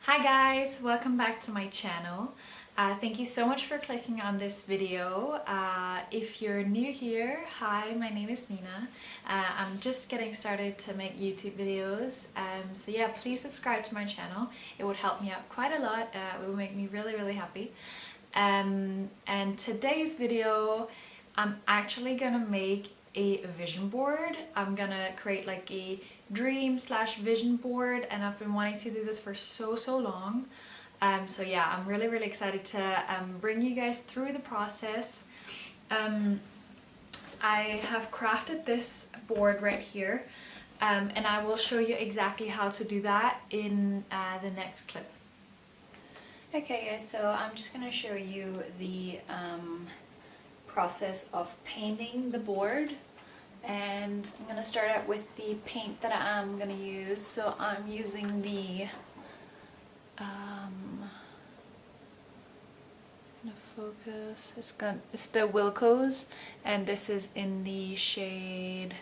Hi guys, welcome back to my channel. Thank you so much for clicking on this video. If you're new here, hi, my name is Nina. I'm just getting started to make YouTube videos, so yeah, please subscribe to my channel. It would help me out quite a lot. It would make me really happy. And today's video, I'm actually gonna make a vision board. I'm gonna create like a dream/vision board, and I've been wanting to do this for so long. So yeah, I'm really excited to bring you guys through the process. I have crafted this board right here, and I will show you exactly how to do that in the next clip. Okay guys, so I'm just gonna show you the process of painting the board, and I'm gonna start out with the paint that I'm gonna use. So I'm using the focus, it's the Wilko's, and this is in the shade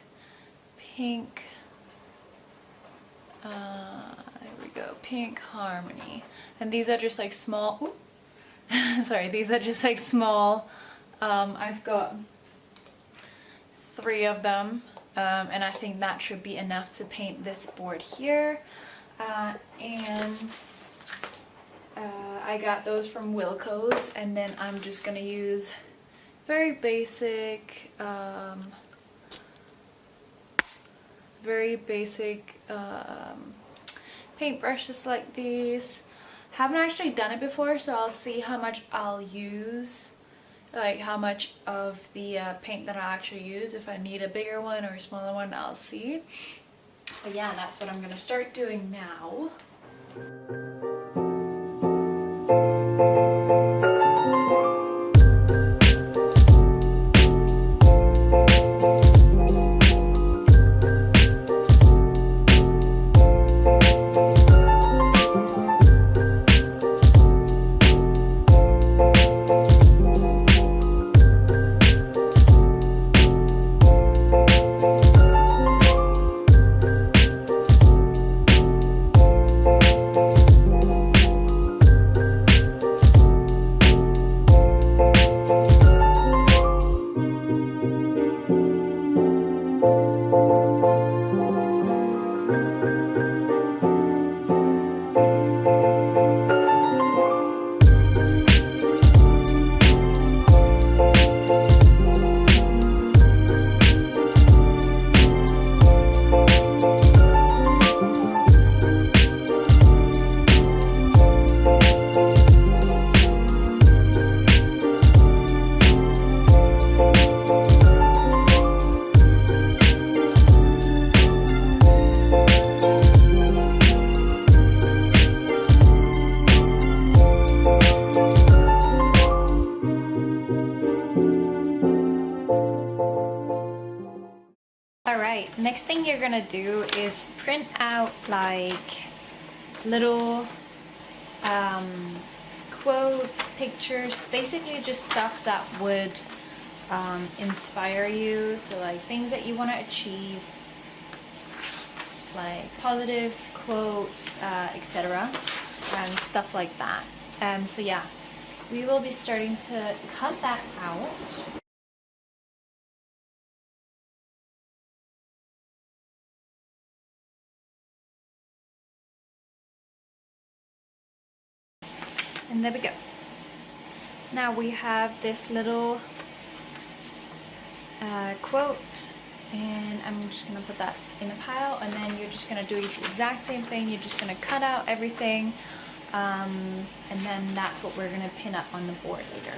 pink. There we go, Pink Harmony, and these are just like small sorry, these are just like small. I've got 3 of them, and I think that should be enough to paint this board here. I got those from Wilko's, and then I'm just gonna use very basic paintbrushes like these. Haven't actually done it before, so I'll see how much I'll use, like how much of the paint that I actually use. If I need a bigger one or a smaller one, I'll see. But yeah, that's what I'm gonna start doing now. Alright, next thing you're gonna do is print out like little quotes, pictures, basically just stuff that would inspire you. So like things that you want to achieve, like positive quotes, etc. and stuff like that. So yeah, we will be starting to cut that out. And there we go. Now we have this little quote, and I'm just gonna put that in a pile, and then you're just gonna do the exact same thing. You're just gonna cut out everything, and then that's what we're gonna pin up on the board later.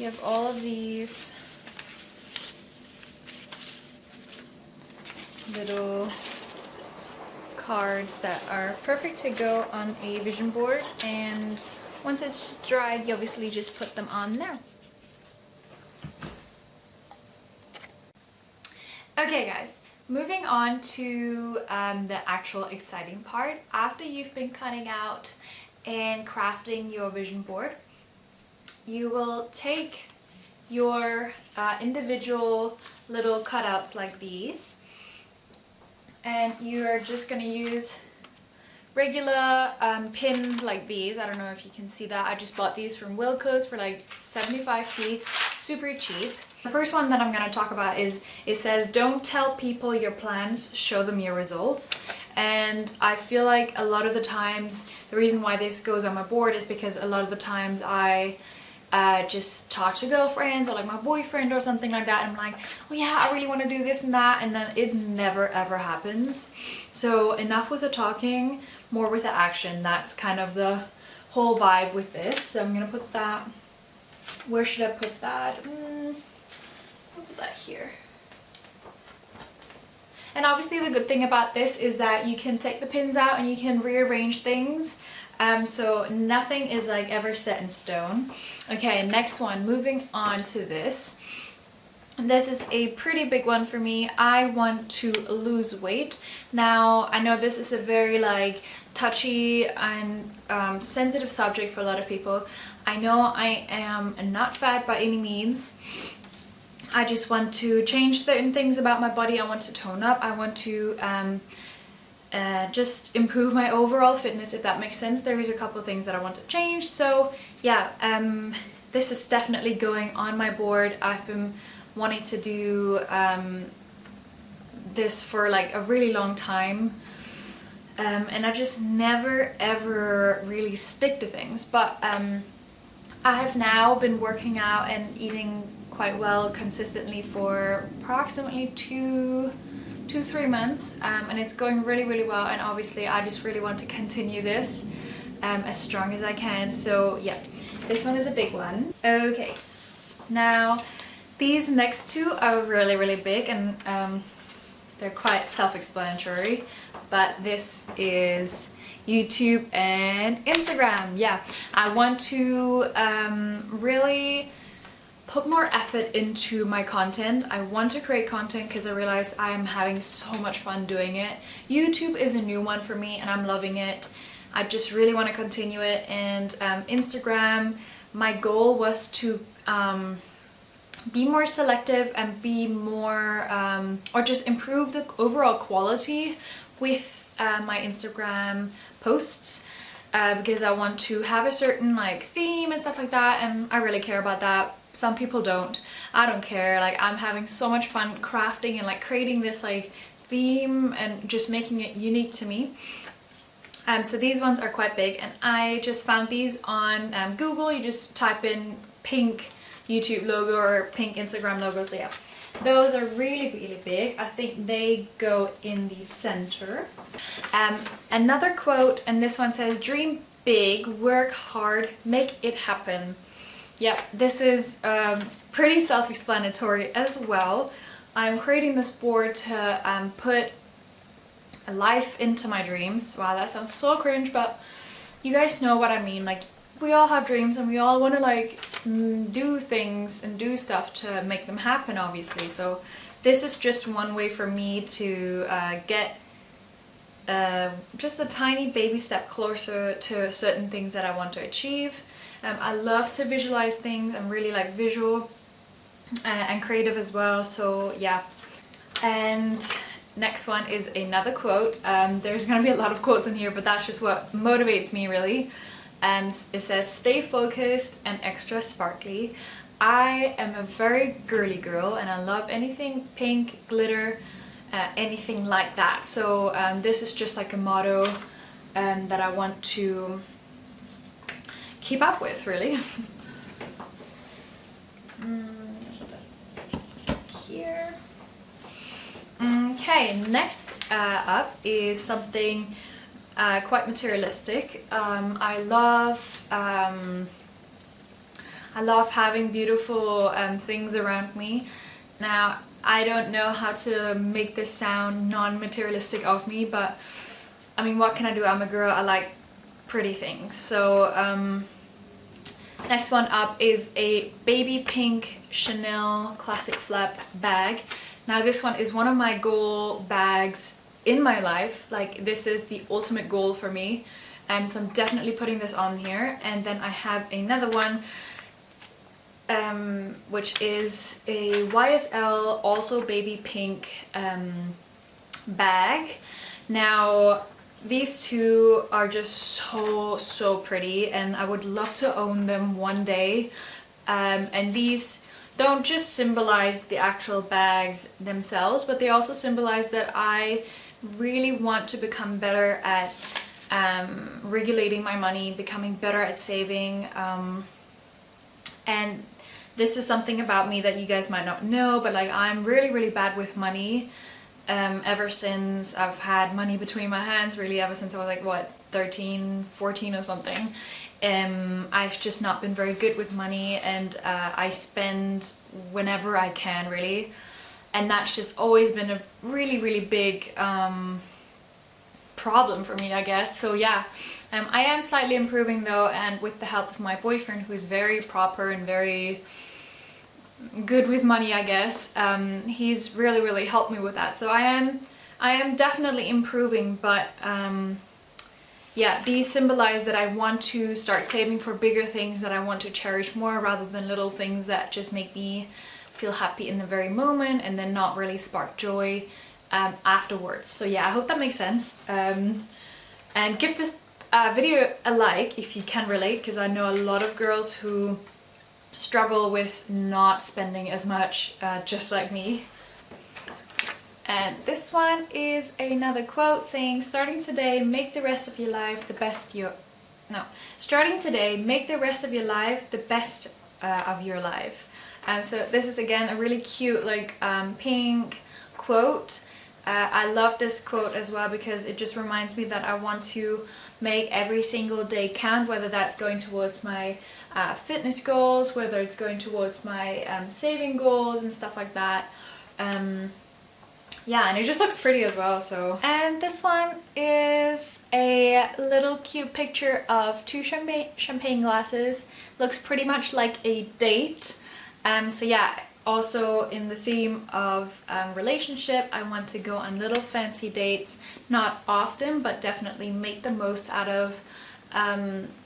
you have all of these little cards that are perfect to go on a vision board, and once it's dried you obviously just put them on there. Okay guys, moving on to the actual exciting part. After you've been cutting out and crafting your vision board, you will take your individual little cutouts like these, and you're just going to use regular pins like these. I don't know if you can see that. I just bought these from Wilko's for like 75p, super cheap. The first one that I'm going to talk about is, it says, don't tell people your plans, show them your results. And I feel like a lot of the times, the reason why this goes on my board is because a lot of the times I just talk to girlfriends or like my boyfriend or something like that, and I'm like, oh yeah, I really want to do this and that, and then it never ever happens. So enough with the talking, more with the action. That's kind of the whole vibe with this. So I'm gonna put that, where should I put that? I'll put that here. And obviously the good thing about this is that you can take the pins out and you can rearrange things. So nothing is like ever set in stone. Okay, next one, moving on to this. This is a pretty big one for me. I want to lose weight. Now, I know this is a very like touchy and sensitive subject for a lot of people. I know I am not fat by any means. I just want to change certain things about my body. I want to tone up. I want to just improve my overall fitness, if that makes sense. There is a couple of things that I want to change. So yeah, this is definitely going on my board. I've been wanting to do this for like a really long time, and I just never ever really stick to things. But I have now been working out and eating quite well consistently for approximately 2-3 months, and it's going really well, and obviously I just really want to continue this as strong as I can. So yeah, this one is a big one. Okay, now these next two are really big, and they're quite self-explanatory, but this is YouTube and Instagram. Yeah, I want to really put more effort into my content. I want to create content because I realized I am having so much fun doing it. YouTube is a new one for me and I'm loving it. I just really want to continue it. And Instagram, my goal was to be more selective and be more or just improve the overall quality with my Instagram posts, because I want to have a certain like theme and stuff like that, and I really care about that. Some people don't. I don't care. Like, I'm having so much fun crafting and like creating this like theme and just making it unique to me. So these ones are quite big, and I just found these on Google. You just type in pink YouTube logo or pink Instagram logo. So yeah, those are really big. I think they go in the center. Another quote, and this one says, dream big, work hard, make it happen. Yep, this is pretty self-explanatory as well. I'm creating this board to put a life into my dreams. Wow, that sounds so cringe, but you guys know what I mean. Like, we all have dreams and we all want to like do things and do stuff to make them happen, obviously. So this is just one way for me to get just a tiny baby step closer to certain things that I want to achieve. I love to visualize things. I'm really like visual and creative as well. So yeah. And next one is another quote. There's gonna be a lot of quotes in here, but that's just what motivates me really. It says, stay focused and extra sparkly. I am a very girly girl and I love anything pink, glitter, anything like that. So this is just like a motto that I want to keep up with, really. Here. Okay, next up is something I love having beautiful things around me. Now, I don't know how to make this sound non-materialistic of me, but I mean, what can I do? I'm a girl, I like pretty things. So next one up is a baby pink Chanel classic flap bag. Now this one is one of my goal bags in my life. Like, this is the ultimate goal for me, and so I'm definitely putting this on here. And then I have another one which is a YSL, also baby pink bag. Now these two are just so pretty, and I would love to own them one day. And these don't just symbolize the actual bags themselves, but they also symbolize that I really want to become better at regulating my money, becoming better at saving, and this is something about me that you guys might not know, but like, I'm really bad with money. Ever since I've had money between my hands, really ever since I was like, what, 13, 14 or something. I've just not been very good with money, and I spend whenever I can, really. And that's just always been a really big problem for me, I guess. So yeah, I am slightly improving though, and with the help of my boyfriend, who's very proper and very good with money, I guess. He's really helped me with that. So I am definitely improving, but yeah, these symbolize that I want to start saving for bigger things that I want to cherish more, rather than little things that just make me feel happy in the very moment and then not really spark joy afterwards. So yeah, I hope that makes sense. And give this video a like if you can relate, because I know a lot of girls who struggle with not spending as much, just like me. And this one is another quote saying, starting today, make the rest of your life the best starting today, make the rest of your life the best of your life. So this is again a really cute, like, pink quote. I love this quote as well because it just reminds me that I want to make every single day count, whether that's going towards my fitness goals, whether it's going towards my saving goals and stuff like that. Yeah, and it just looks pretty as well. So, and this one is a little cute picture of two champagne glasses. Looks pretty much like a date. So yeah, also in the theme of relationship, I want to go on little fancy dates, not often, but definitely make the most out of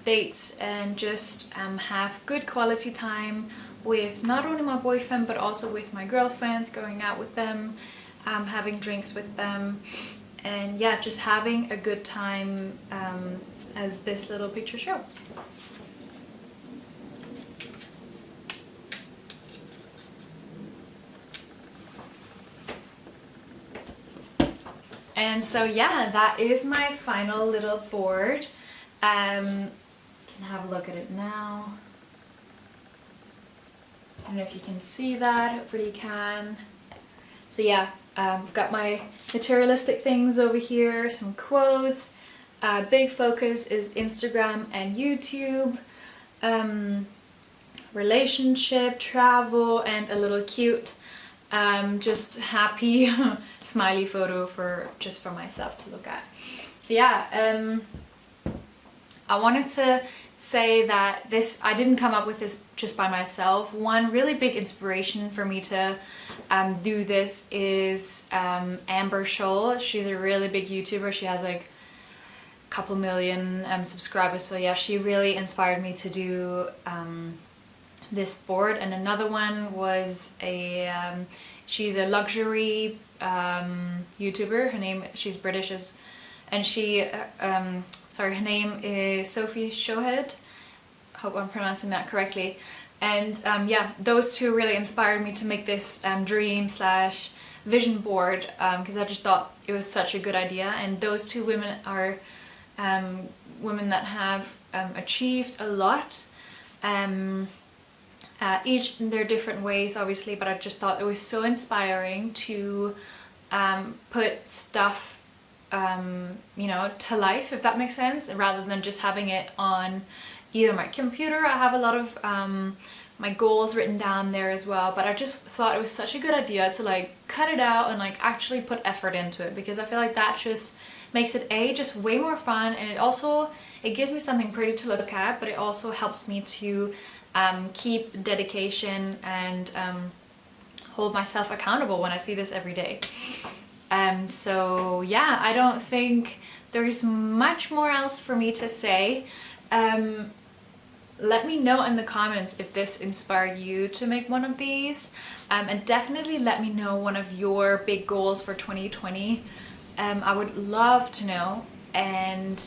dates, and just have good quality time with not only my boyfriend but also with my girlfriends, going out with them, having drinks with them, and yeah, just having a good time, as this little picture shows. And so yeah, that is my final little board. Can have a look at it now. I don't know if you can see that, hopefully you can. So yeah, I've got my materialistic things over here, some quotes. Big focus is Instagram and YouTube, relationship, travel, and a little cute just happy smiley photo for myself to look at. So yeah, I wanted to say that I didn't come up with this just by myself. One really big inspiration for me to do this is Amber Scholl. She's a really big YouTuber. She has like a couple million subscribers. So yeah, she really inspired me to do this board. And another one was she's a luxury YouTuber. She's British, and she sorry, her name is Sophie Shohed. Hope I'm pronouncing that correctly. And yeah, those two really inspired me to make this dream / vision board, because I just thought it was such a good idea. And those two women are women that have achieved a lot, each in their different ways, obviously, but I just thought it was so inspiring to put stuff you know, to life, if that makes sense, rather than just having it on either my computer. I have a lot of my goals written down there as well, but I just thought it was such a good idea to like cut it out and like actually put effort into it, because I feel like that just makes it just way more fun, and it gives me something pretty to look at, but it also helps me to keep dedication and hold myself accountable when I see this every day. So yeah, I don't think there's much more else for me to say. Let me know in the comments if this inspired you to make one of these, and definitely let me know one of your big goals for 2020. I would love to know, and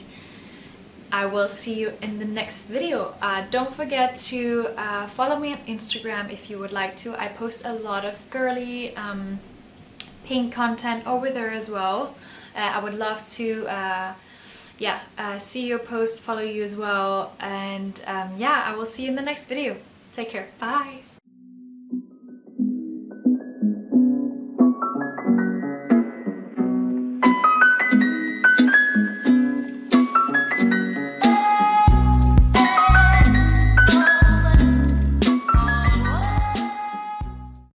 I will see you in the next video. Don't forget to follow me on Instagram if you would like to. I post a lot of girly paint content over there as well. I would love to see your post, follow you as well, and yeah, I will see you in the next video. Take care. Bye.